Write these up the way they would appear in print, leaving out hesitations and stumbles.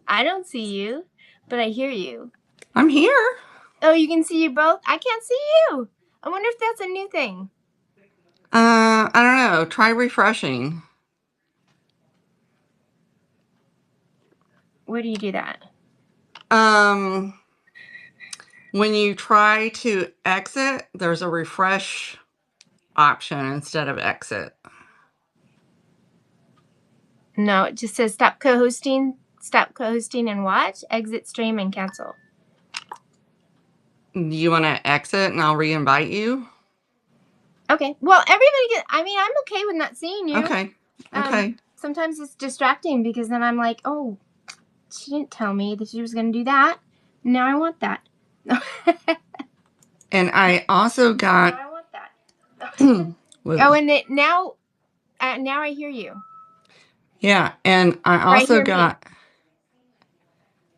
I don't see you, but I hear you. I'm here. Oh, you can see you both? I can't see you. I wonder if that's a new thing. I don't know. Try refreshing. Where do you do that? When you try to exit, there's a refresh option instead of exit. No, it just says stop co-hosting, and watch, exit stream, and cancel. You want to exit and I'll re-invite you? Okay. Well, everybody get, I mean, I'm okay with not seeing you. Okay. Sometimes it's distracting because then I'm like, oh, she didn't tell me that she was going to do that. Now I want that. And I also got. Now I want that. Oh, and now I hear you. Yeah, and I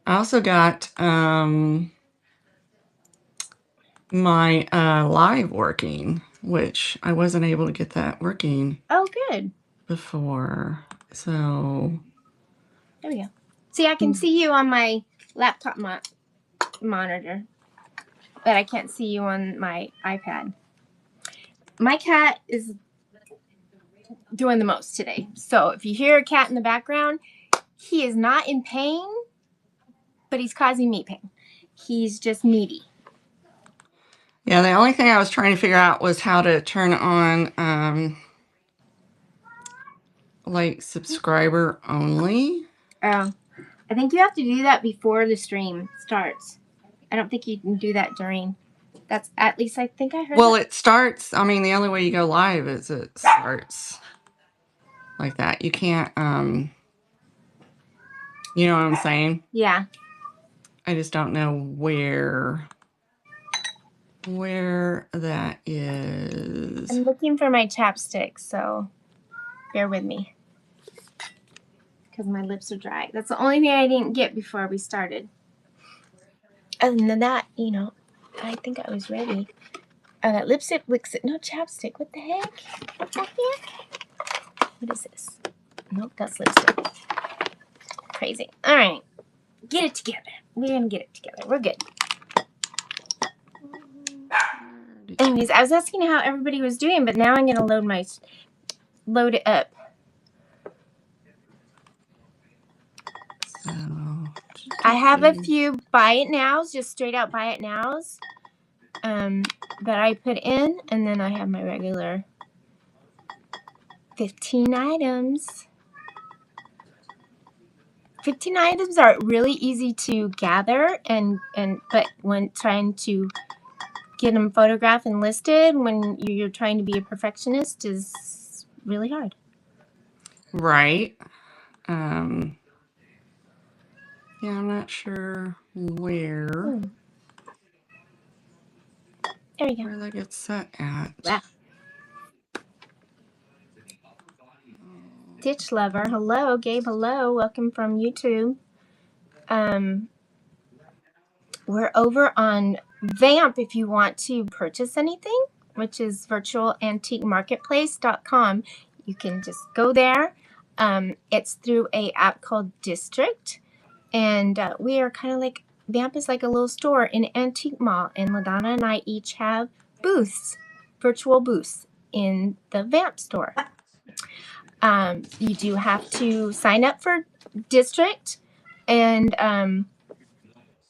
also got. My live working, which I wasn't able to get that working. Oh, good. Before, so there we go. See, I can see you on my laptop monitor, but I can't see you on my iPad. My cat is doing the most today. So if you hear a cat in the background, he is not in pain, but he's causing me pain. He's just needy. Yeah, the only thing I was trying to figure out was how to turn on like subscriber only. Oh, I think you have to do that before the stream starts. I don't think you can do that during. That's at least I think I heard. Well, it starts. I mean, the only way you go live is it starts like that. You can't. You know what I'm saying? Yeah. I just don't know where that is. I'm looking for my chapstick, so bear with me. Because my lips are dry. That's the only thing I didn't get before we started. Other than that, you know, I think I was ready. That lipstick, no chapstick. What the heck? What the heck? What is this? Nope, that's lipstick. Crazy. All right. Get it together. We're going to get it together. We're good. Anyways, I was asking how everybody was doing, but now I'm going to load it up. So, I have a few buy it nows, just straight out buy it nows, that I put in, and then I have my regular 15 items. 15 items are really easy to gather, but when trying to get them photographed and listed, when you're trying to be a perfectionist, is really hard. Right. Yeah, I'm not sure where. There we go. Where that gets set at. Wow. Ditch Lover, hello. Gabe, hello. Welcome from YouTube. We're over on VAMP if you want to purchase anything, which is virtualantiquemarketplace.com. You can just go there. It's through a app called District, and we are kind of like, VAMP is like a little store in Antique Mall, and LaDonna and I each have booths, virtual booths in the VAMP store. You do have to sign up for District, and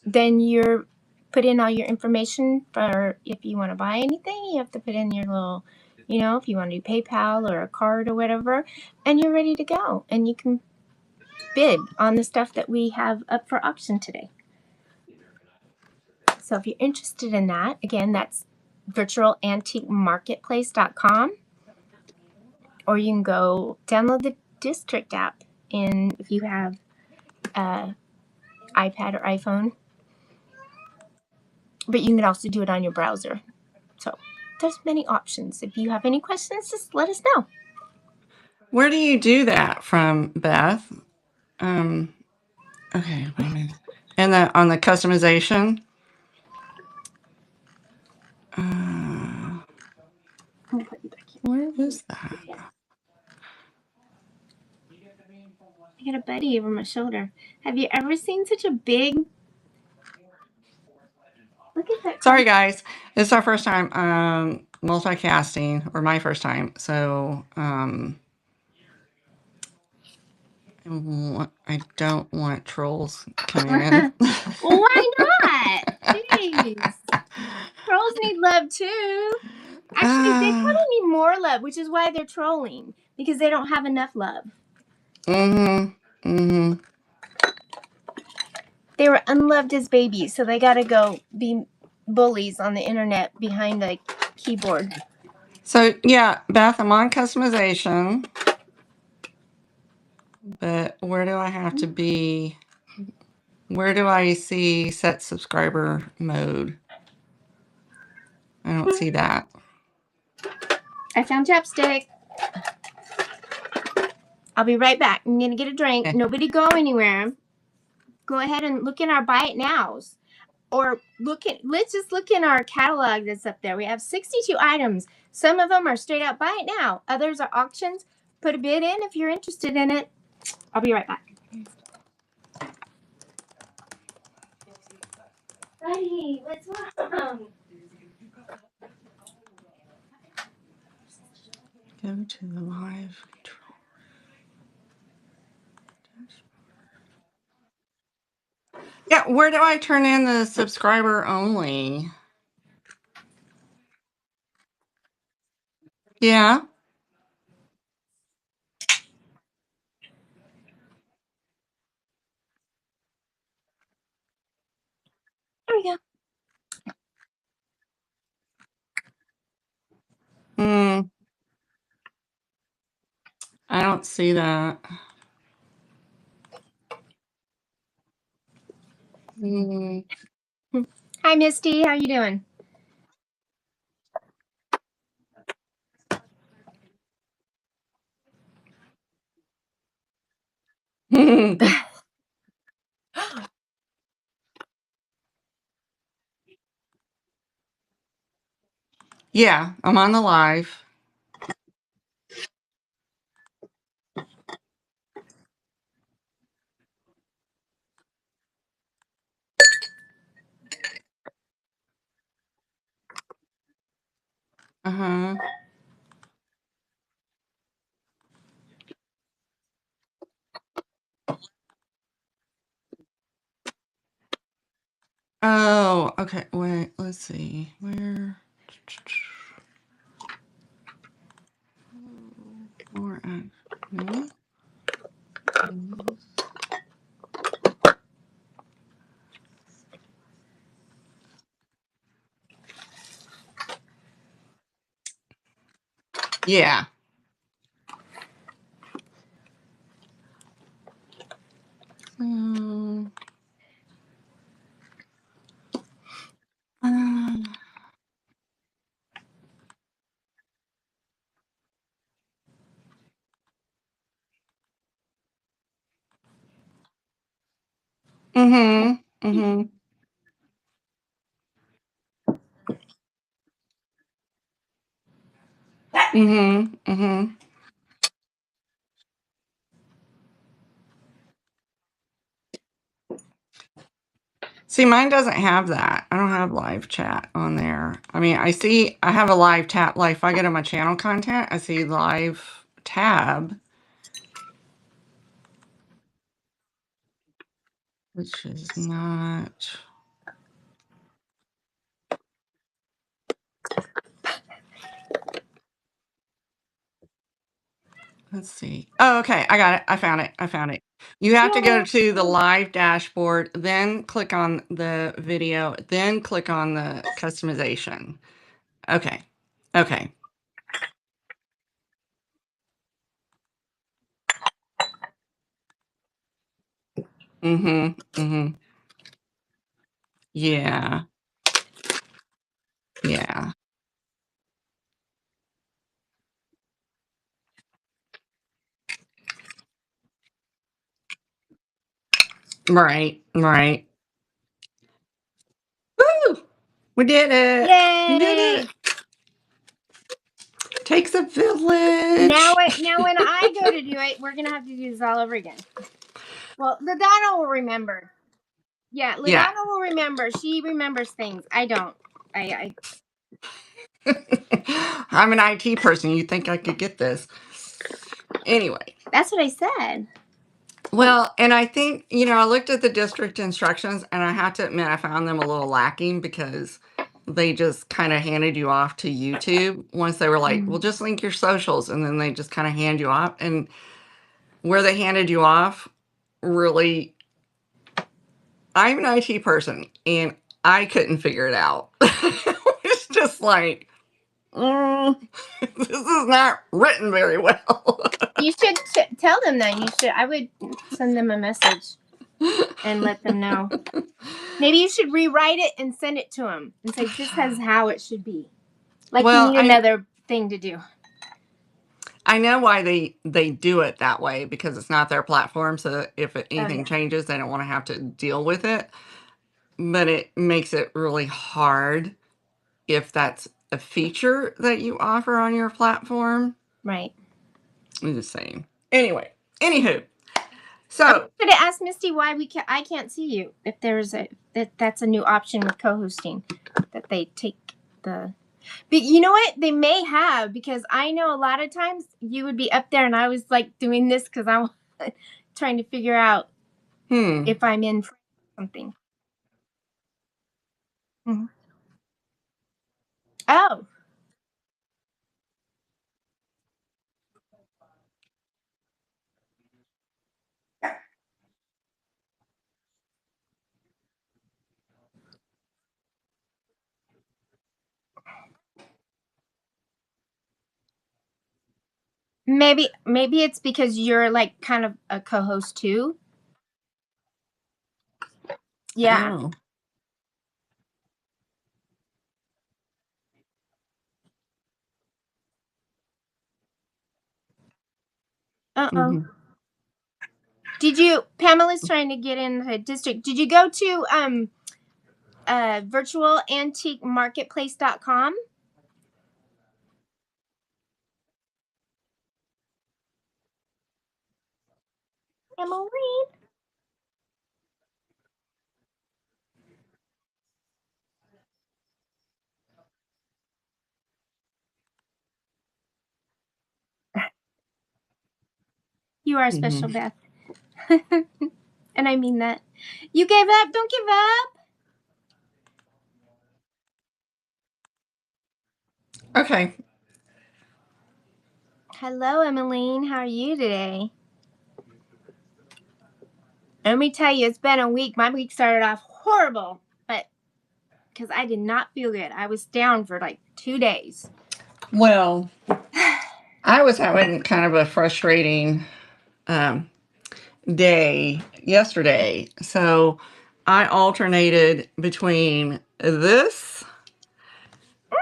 then you're put in all your information for if you want to buy anything. You have to put in your little, you know, if you want to do PayPal or a card or whatever, and you're ready to go. And you can bid on the stuff that we have up for auction today. So if you're interested in that, again, that's virtualantiquemarketplace.com, or you can go download the District app if you have iPad or iPhone. But you can also do it on your browser. So there's many options. If you have any questions, just let us know. Where do you do that from, Beth? Okay, wait a minute. And on the customization? Where is that? I got a buddy over my shoulder. Have you ever seen such a big... Look at that. Sorry, guys. It's our first time multicasting, or my first time. So I don't want trolls coming in. Well, why not? Jeez. Trolls need love too. Actually, they probably need more love, which is why they're trolling, because they don't have enough love. They were unloved as babies, so they gotta go be bullies on the internet behind the keyboard. So yeah, Beth, I'm on customization, but where do I have to be? Where do I see set subscriber mode? I don't see that. I found chapstick. I'll be right back. I'm gonna get a drink. Okay. Nobody go anywhere. Go ahead and look in our buy it nows. Or let's just look in our catalog that's up there. We have 62 items. Some of them are straight out buy it now. Others are auctions. Put a bid in if you're interested in it. I'll be right back. Buddy, what's wrong? Go to the live control. Yeah, where do I turn in the subscriber only? Yeah. There we go. I don't see that. Hi, Misty. How you doing? Yeah, I'm on the live. Uh-huh. Oh, okay. Wait, let's see. Where? More no? Yeah. Mm-hmm. Mm-hmm. Mm-hmm. Mm-hmm. See, mine doesn't have that. I don't have live chat on there. I mean, I have a live tab. Like, if I go to my channel content, I see live tab, which is not. Let's see. Oh, okay. I got it. I found it. I found it. You have to go to the live dashboard, then click on the video, then click on the customization. Okay. Okay. Mm-hmm. Mm-hmm. Yeah. Yeah. Right. Right. Woo! We did it. Yay! We did it. Takes a village. Now when I go to do it, we're going to have to do this all over again. Well, LaDonna will remember. Yeah, LaDonna will remember. She remembers things. I don't. I'm an IT person. You think I could get this? Anyway. That's what I said. Well, and I think, I looked at the district instructions and I have to admit I found them a little lacking because they just kind of handed you off to YouTube once they were like, well, just link your socials. And then they just kind of hand you off. And where they handed you off, really, I'm an IT person and I couldn't figure it out. It's just like, this is not written very well. You should tell them that. I would send them a message and let them know. Maybe you should rewrite it and send it to them and say, this is how it should be. Like, you need another thing to do. I know why they do it that way, because it's not their platform. So if anything changes, they don't want to have to deal with it. But it makes it really hard if that's a feature that you offer on your platform. Right. I'm just saying. Anyway, anywho. So I'm going to ask Misty why I can't see you. If there's that's a new option with co-hosting, that they take the. But you know what? They may have, because I know a lot of times you would be up there and I was like doing this because I'm trying to figure out if I'm in something. Mm-hmm. Oh. Maybe it's because you're like kind of a co-host too. Yeah. Oh. Uh-oh. Pamela's trying to get in the district. Did you go to virtualantiquemarketplace.com? Emily? You are special, Beth. And I mean that. You gave up. Don't give up. Okay. Hello, Emmeline. How are you today? Let me tell you, it's been a week. My week started off horrible, but because I did not feel good. I was down for like 2 days. Well, I was having kind of a frustrating day yesterday. So I alternated between this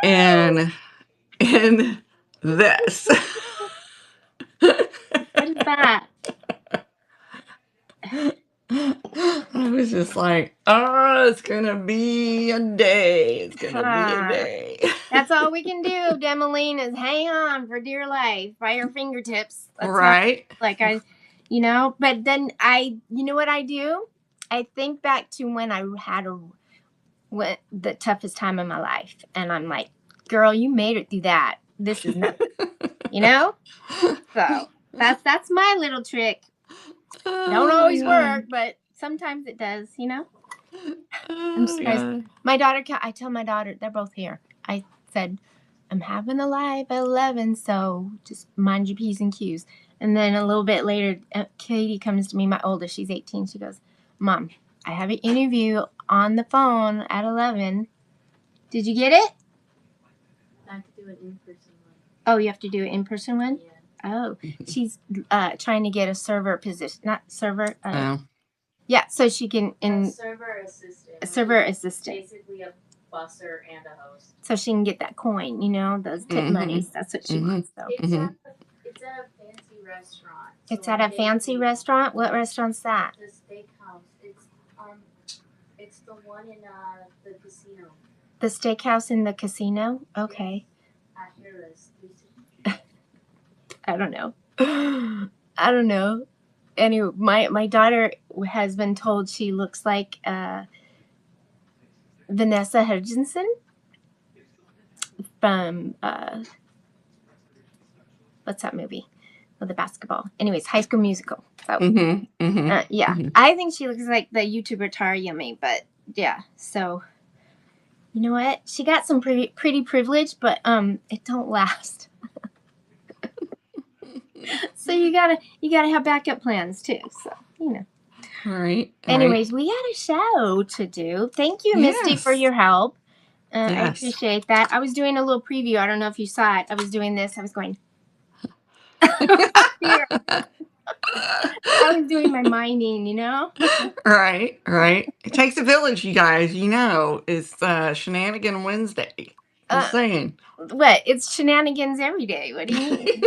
and this. What is that? I was just like, oh, it's gonna be a day. It's gonna be a day. That's all we can do, Demeline, is hang on for dear life by your fingertips. That's right. But then you know what I do? I think back to when I had the toughest time of my life, and I'm like, girl, you made it through that. This is nothing, So that's my little trick. Don't always work, but sometimes it does, I'm surprised. My daughter, I tell my daughter, they're both here. I said, I'm having a live at 11, so just mind your P's and Q's. And then a little bit later, Katie comes to me, my oldest, she's 18. She goes, Mom, I have an interview on the phone at 11. Did you get it? I have to do an in-person one. Oh, you have to do an in-person one? Yeah. Oh, she's trying to get a server position, not server. Oh. Yeah, so she can A server assistant. A server assistant. Basically a busser and a host. So she can get that coin, those tip monies. That's what she wants. So It's at a fancy restaurant. So it's at a fancy restaurant. What restaurant's that? The steakhouse. It's the one in the casino. The steakhouse in the casino. Okay. At Harris. I don't know. I don't know. Anyway, my daughter has been told she looks like Vanessa Hudgenson from what's that movie with the basketball? Anyways, High School Musical. So yeah, I think she looks like the YouTuber Tara Yummy, but yeah. So you know what? She got some pretty privilege, but it don't last. So you gotta have backup plans too. So you know. Right. Anyways, we had a show to do. Thank you, Misty, for your help. I appreciate that. I was doing a little preview. I don't know if you saw it. I was doing this. I was going. Here. I was doing my mining, you know? Right. It takes a village, you guys. You know, it's Shenanigan Wednesday. Just saying. What? It's shenanigans every day. What do you mean?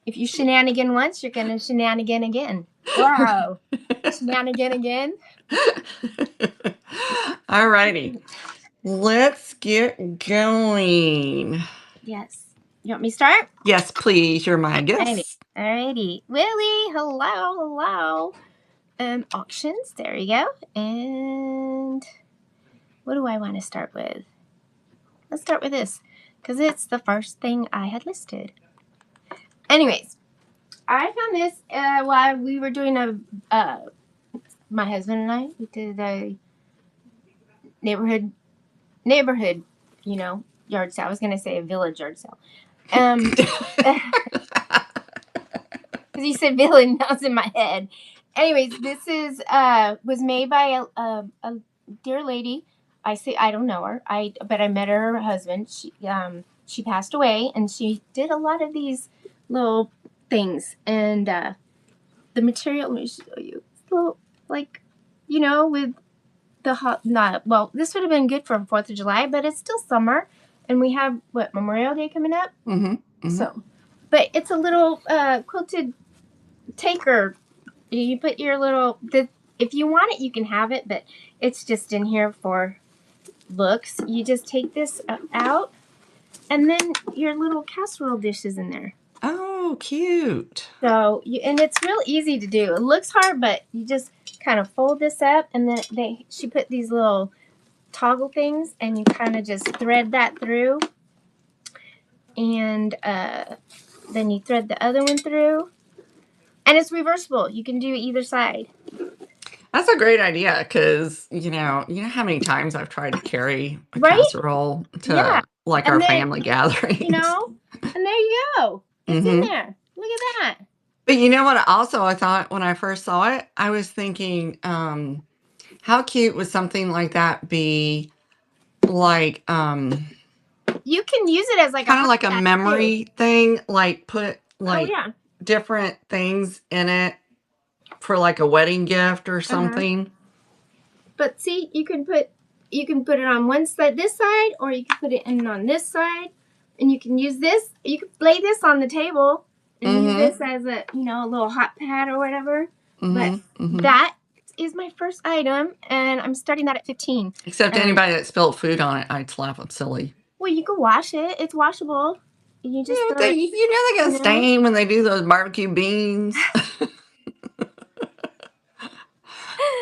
If you shenanigan once, you're going to shenanigan again. Wow. Shenanigan again? All righty. Let's get going. Yes. You want me to start? Yes, please. You're my guest. Alrighty. Willie, hello. Auctions. There you go. And what do I want to start with? Let's start with this because it's the first thing I had listed. Anyways, I found this while we were doing my husband and I, we did a neighborhood, you know, yard sale. I was going to say a village yard sale. Because you said village, and that was in my head. Anyways, this is was made by a dear lady. I don't know her. But I met her husband. She passed away, and she did a lot of these little things. And the material, let me show you. It's a little, like, you know, with the hot. Well, this would have been good for 4th of July, but it's still summer, and we have Memorial Day coming up. So, but it's a little quilted taker. You put your little. If you want it, you can have it, but it's just in here for looks. You just take this out, and then your little casserole dish is in there. Oh, cute. So, and it's real easy to do. It looks hard, but you just kind of fold this up, and then she put these little toggle things, and you kind of just thread that through, and then you thread the other one through, and it's reversible. You can do either side. That's a great idea because you know how many times I've tried to carry a casserole to our family gatherings. You know, and there you go. It's in there. Look at that. But you know what? Also, I thought when I first saw it, I was thinking, how cute would something like that be? Like, you can use it as like kind of like a memory thing. Like put different things in it for like a wedding gift or something. But see, you can put it on one side, this side, or you can put it in on this side, and you can use this. You can lay this on the table and use this as a a little hot pad or whatever. But that is my first item, and I'm starting that at 15. Except anybody that spilled food on it, I'd slap them silly. Well, you can wash it. It's washable. You just they're going to stain when they do those barbecue beans.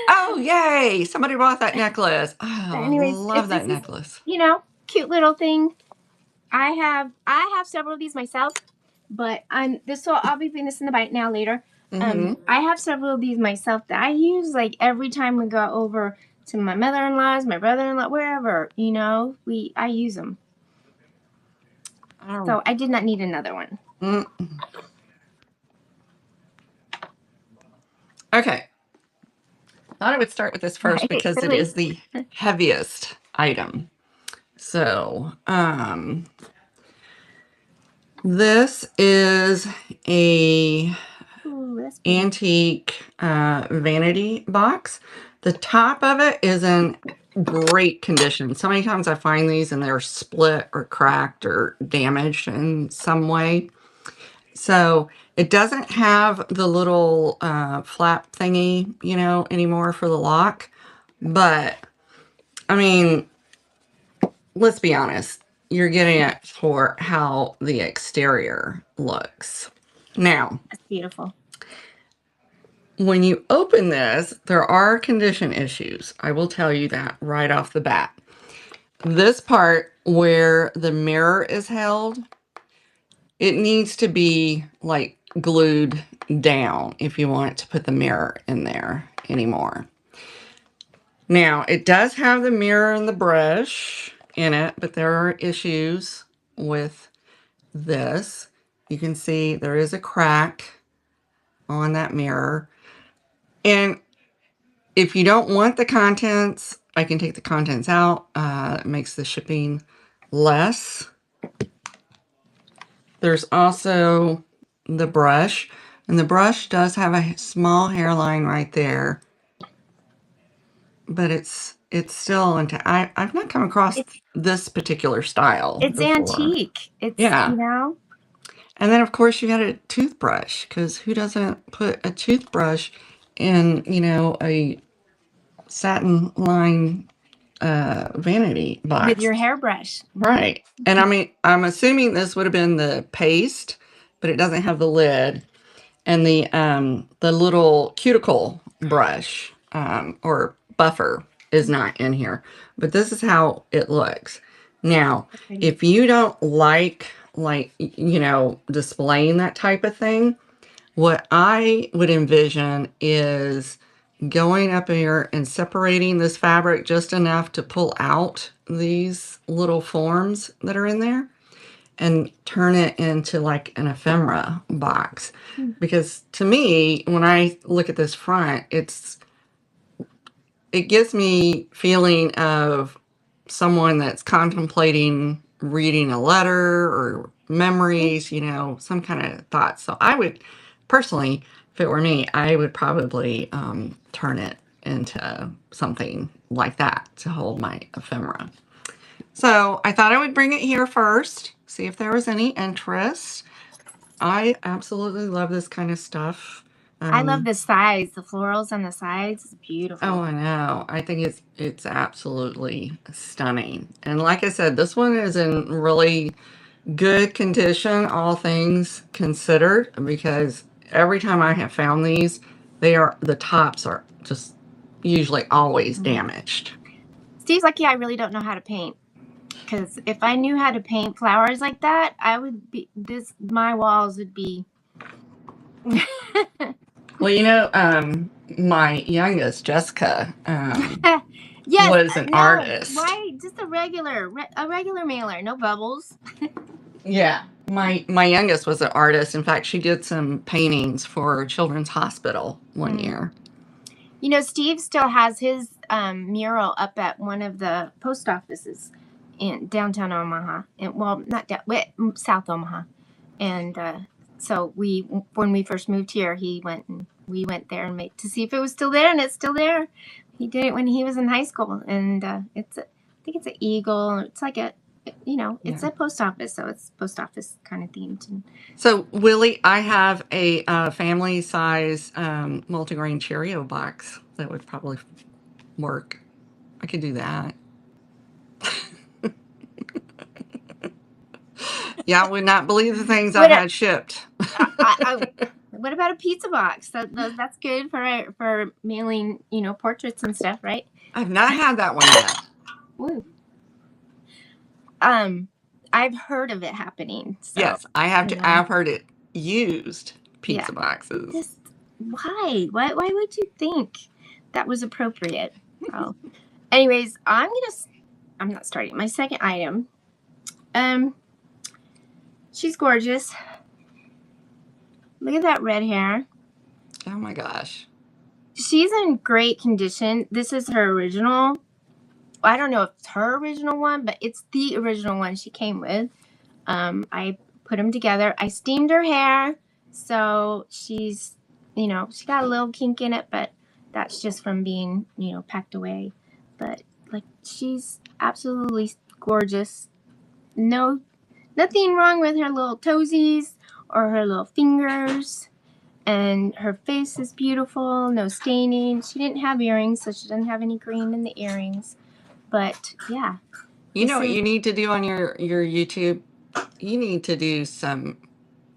Oh, yay. Somebody bought that necklace. Oh, anyways, love that necklace. Cute little thing. I have several of these myself, but I'll be putting this in the bite now later. I have several of these myself that I use like every time we go over to my mother-in-law's, my brother-in-law, wherever, I use them. So I did not need another one. Okay. Thought I would start with this first because it is the heaviest item. So, this is a antique vanity box. The top of it is in great condition. So many times I find these and they're split or cracked or damaged in some way. So it doesn't have the little flap thingy, anymore for the lock. But, I mean, let's be honest. you're getting it for how the exterior looks. Now, That's beautiful. when you open this, there are condition issues. I will tell you that right off the bat. This part where the mirror is held, it needs to be like glued down if you want to put the mirror in there anymore. Now, it does have the mirror and the brush in it, but there are issues with this. You can see there is a crack on that mirror. And if you don't want the contents, I can take the contents out. It makes the shipping less. There's also the brush, and the brush does have a small hairline right there, but it's still into. I've not come across this particular style It's before. antique. It's, Yeah. you know. And then of course you got a toothbrush, because who doesn't put a toothbrush in, you know, a satin lined vanity box With your hairbrush. right? And I mean, I'm assuming this would have been the paste, but it doesn't have the lid, and the little cuticle brush or buffer is not in here. But this is how it looks. Now, if you don't like you know, displaying that type of thing, what I would envision is going up here and separating this fabric just enough to pull out these little forms that are in there and turn it into like an ephemera box. Because to me, when I look at this front, it gives me feeling of someone that's contemplating reading a letter or memories, you know, some kind of thoughts. So I would personally, if it were me, I would probably turn it into something like that to hold my ephemera. So I thought I would bring it here first, see if there was any interest. I absolutely love this kind of stuff. I love the sides. The florals on the sides is beautiful. Oh, I know. I think it's absolutely stunning. And like I said, this one is in really good condition, all things considered, because every time I have found these, the tops are just usually always damaged. Steve's lucky I really don't know how to paint. Because if I knew how to paint flowers like that, I would be my walls would be Well, you know, my youngest, Jessica, yes, was an artist. Why just a regular mailer, no bubbles. Yeah. My youngest was an artist. In fact, she did some paintings for Children's Hospital one year. You know, Steve still has his mural up at one of the post offices in downtown Omaha. Not South Omaha. And so when we first moved here, we went there and to see if it was still there, and it's still there. He did it when he was in high school, and I think it's an eagle. It's like it's a post office, so it's post office kind of themed. So Willie, I have a family size multigrain Cheerio box that would probably work. I could do that. Yeah, I would not believe the things I've had shipped. What about a pizza box? That's good for mailing, portraits and stuff, right? I've not had that one yet. Ooh. I've heard of it happening. So, yes, I have to. I've heard it used pizza boxes. Why? Why would you think that was appropriate? Oh. Anyways, I'm not starting my second item. She's gorgeous. Look at that red hair. Oh my gosh. She's in great condition. This is her original. I don't know if it's her original one, but it's the original one she came with. I put them together. I steamed her hair, so she's, she got a little kink in it, but that's just from being, packed away. But she's absolutely gorgeous. Nothing wrong with her little toesies or her little fingers. And her face is beautiful, no staining. She didn't have earrings, so she doesn't have any green in the earrings. But yeah, You know what you need to do on your YouTube? You need to do some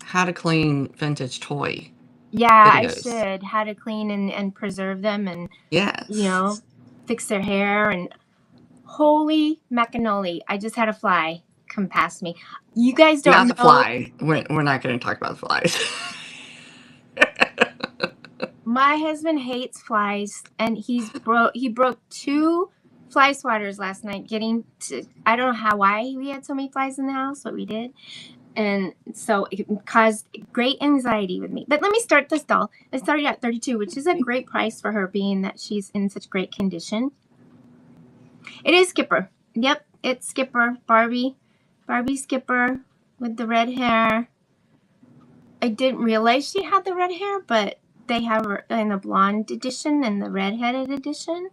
how to clean vintage toy Yeah, I videos. should. How to clean and preserve them and, Yes. you know, fix their hair. And holy macanoli, I just had a fly come past me. You guys don't know. Not the fly. We're not going to talk about the flies. My husband hates flies, and he broke 2 fly swatters last night getting to, I don't know why we had so many flies in the house, but we did. And so it caused great anxiety with me. But let me start this doll. I started at $32, which is a great price for her, being that she's in such great condition. It is Skipper. Yep, it's Skipper. Barbie Skipper with the red hair. I didn't realize she had the red hair, but they have her in the blonde edition and the red-headed edition.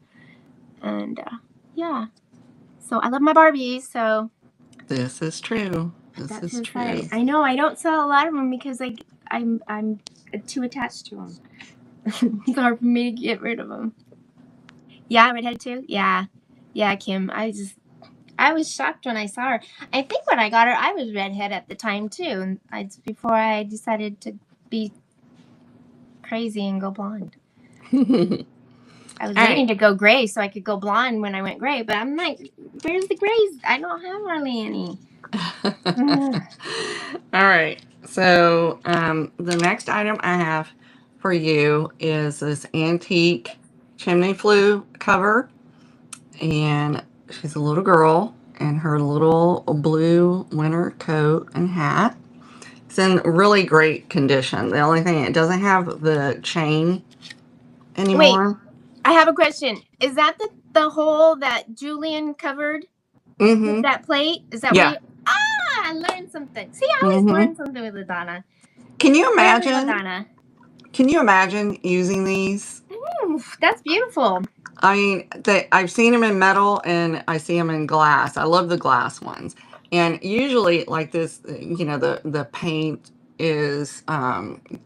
And yeah, so I love my Barbies. So this is true. This is true. I know I don't sell a lot of them because I'm too attached to them. It's hard for me to get rid of them. Yeah, redheaded too. Yeah, Kim. I was shocked when I saw her. I think when I got her, I was redhead at the time too, and before I decided to be crazy and go blonde. I was waiting to go gray so I could go blonde when I went gray, but I'm like, where's the grays? I don't have hardly any. All right. So the next item I have for you is this antique chimney flue cover. And she's a little girl in her little blue winter coat and hat. It's in really great condition. The only thing, it doesn't have the chain anymore. Wait, I have a question. Is that the hole that Julian covered with that plate? Is that Yeah. I learned something. See, I always learn something with LaDonna. Can you imagine? Can you imagine using these? Ooh, that's beautiful. I mean, I've seen them in metal and I see them in glass. I love the glass ones. And usually, like this, you know, the paint is,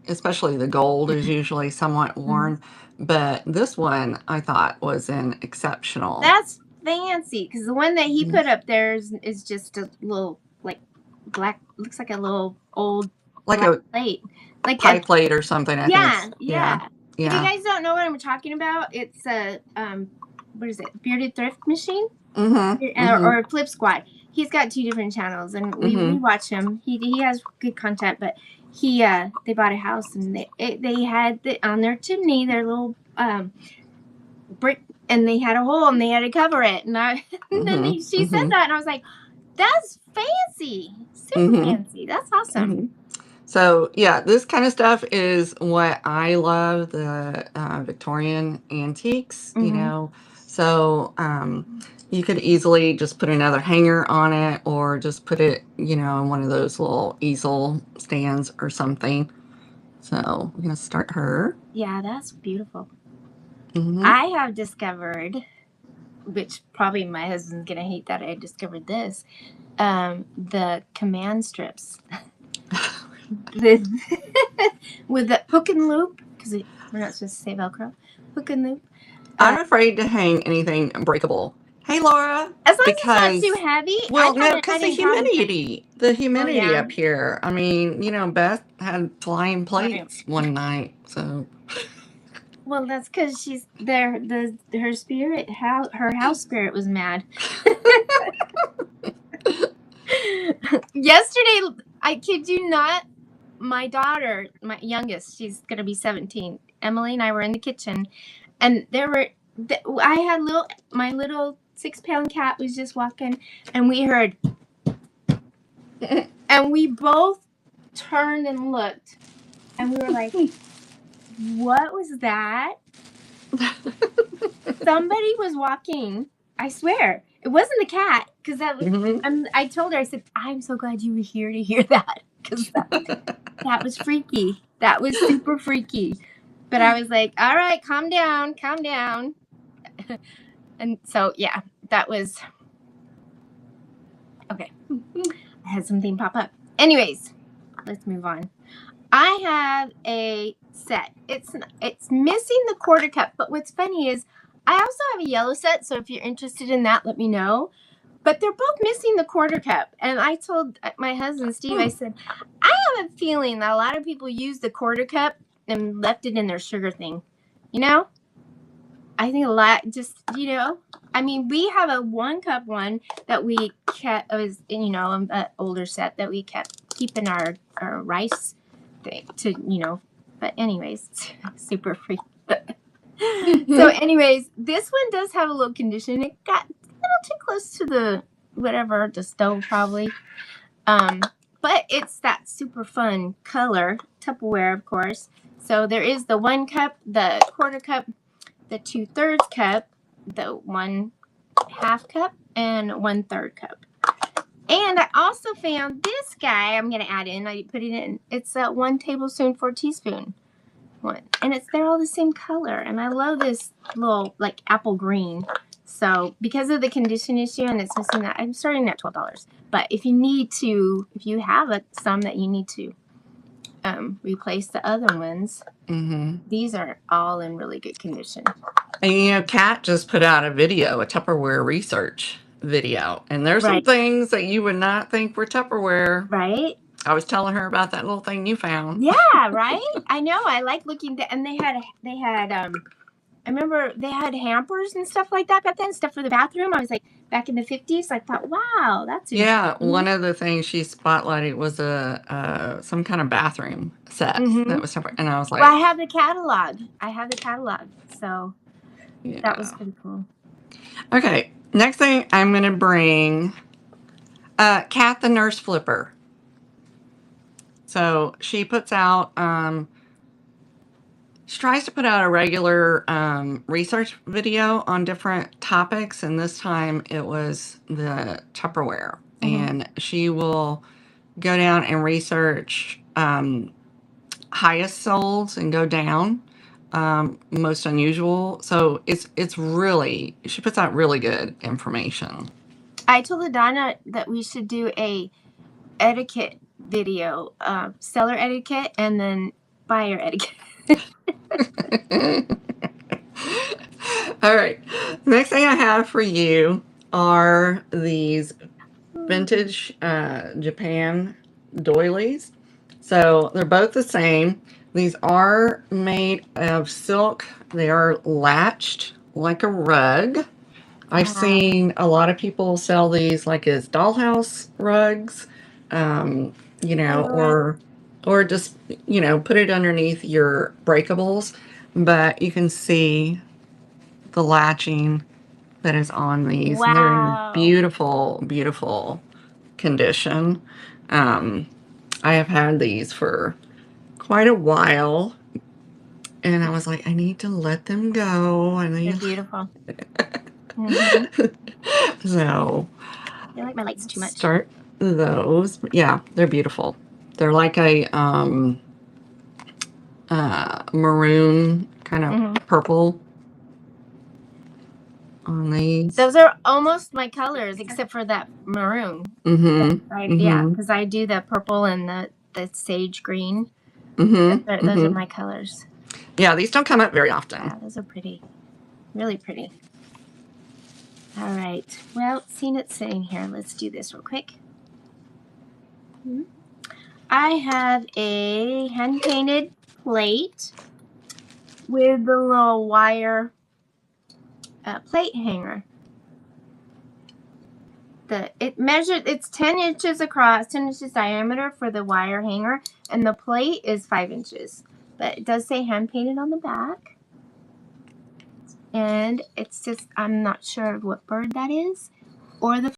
especially the gold, is usually somewhat worn. But this one I thought was an exceptional. That's fancy, because the one that he put up there is just a little like black, looks like a little old like a plate, like pie plate or something. I think. Yeah. If you guys don't know what I'm talking about, it's a what is it? Bearded Thrift Machine, or Flip Squad. He's got 2 different channels, and we watch him. He has good content, but they bought a house and they had on their chimney their little brick, and they had a hole and they had to cover it. And then she said that, and I was like, that's fancy, super fancy. That's awesome. So yeah, this kind of stuff is what I love, the Victorian antiques, you know. So you could easily just put another hanger on it, or just put it, you know, in one of those little easel stands or something. So I'm gonna start her. Yeah, that's beautiful. I have discovered, which probably my husband's gonna hate that I discovered this, the command strips. With the hook and loop, because we're not supposed to say Velcro. Hook and loop. I'm afraid to hang anything breakable. Hey, Laura. As long as it's not too heavy. Well, no, because the humidity up here. I mean, you know, Beth had flying plates one night, so. Well, that's because she's there. Her spirit, her house spirit was mad. Yesterday, I kid you not, my daughter, my youngest, she's gonna be 17. Emily and I were in the kitchen, and I had my little 6-pound cat was just walking, and we heard, and we both turned and looked, and we were like, what was that? Somebody was walking. I swear it wasn't the cat, because I told her, I said, I'm so glad you were here to hear that, because that was freaky. That was super freaky. But I was like, all right, calm down. And so, yeah, that was okay. I had something pop up. Anyways, let's move on. I have a set. It's missing the quarter cup, but what's funny is I also have a yellow set, so if you're interested in that, let me know. But they're both missing the quarter cup. And I told my husband, Steve, I said, I have a feeling that a lot of people use the quarter cup and left it in their sugar thing. You know? I think a lot just, you know, I mean, we have a 1 cup one that we kept, was, you know, an older set that we kept keeping our rice thing to, you know, but anyways, super free. So anyways, this one does have a little condition. It got a little too close to the, whatever, the stove probably. But it's that super fun color, Tupperware, of course. So there is the 1 cup, the quarter cup, the 2/3 cup, the 1/2 cup, and 1/3 cup. And I also found this guy. I'm gonna add in. I put it in. It's a 1 tablespoon, 4 teaspoon one, and they're all the same color. And I love this little like apple green. So because of the condition issue and it's missing that, I'm starting at $12. But if you need to, if you have some that you need to replace the other ones, these are all in really good condition. And you know, Kat just put out a video, a Tupperware research video, and there's some Right. things that you would not think were Tupperware. Right? I was telling her about that little thing you found. Yeah, right? I know. I like looking and they had I remember they had hampers and stuff like that back then, stuff for the bathroom. I was like, back in the 50s, I thought, wow, that's interesting. One of the things she spotlighted was a some kind of bathroom set that was Tupperware, and I was like, well, I have the catalog. So yeah. That was pretty cool. Okay, next thing I'm gonna bring Kat the Nurse Flipper. So she puts out she tries to put out a regular research video on different topics, and this time it was the Tupperware. And she will go down and research highest sold and go down, most unusual. So it's really, she puts out really good information. I told Adana that we should do a etiquette video, seller etiquette and then buyer etiquette. All right. Next thing I have for you are these vintage Japan doilies. So they're both the same. These are made of silk. They are latched like a rug. I've seen a lot of people sell these like as dollhouse rugs, you know, or just, you know, put it underneath your breakables. But you can see the latching that is on these. Wow. They're in beautiful, beautiful condition. I have had these for quite a while, and I was like, I need to let them go. They're beautiful. So I feel like my light's too much. Start those. Yeah, they're beautiful. They're like a maroon kind of purple on these. Those are almost my colors, except for that maroon. Yeah, because I do the purple and the sage green. Those are my colors. Yeah, these don't come up very often. Yeah, those are pretty. Really pretty. All right. Well, seeing it sitting here, let's do this real quick. I have a hand-painted plate with the little wire plate hanger. It's 10 inches across, 10 inches diameter for the wire hanger, and the plate is 5 inches. But it does say hand-painted on the back. And it's just, I'm not sure what bird that is, or the